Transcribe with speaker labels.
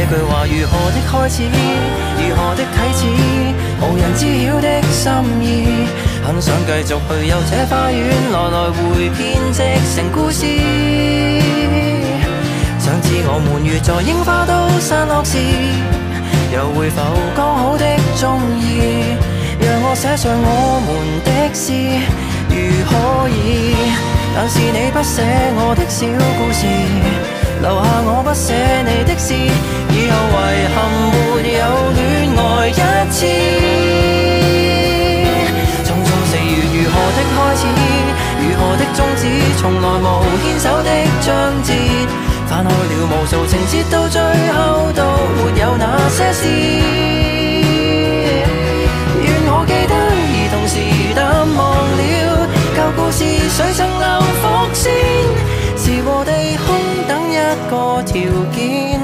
Speaker 1: 句話如何的開始，如何的啟齒，無人知曉的心意。很想繼續去遊這花園，來來回編織成故事。想知我們如在櫻花都散落時，又會否剛好的中意？讓我寫上我們的詩，如可以。但是你不寫我的小故事，留下我不寫你的詩，以後遺憾沒有戀愛一次。匆匆4月如何的開始，如何的終止，從來無牽手的章節，翻開了無數情節，到最後都沒有那些事。願我記得，而同時淡忘了舊故事，誰曾留伏線？是和地空等一個條件。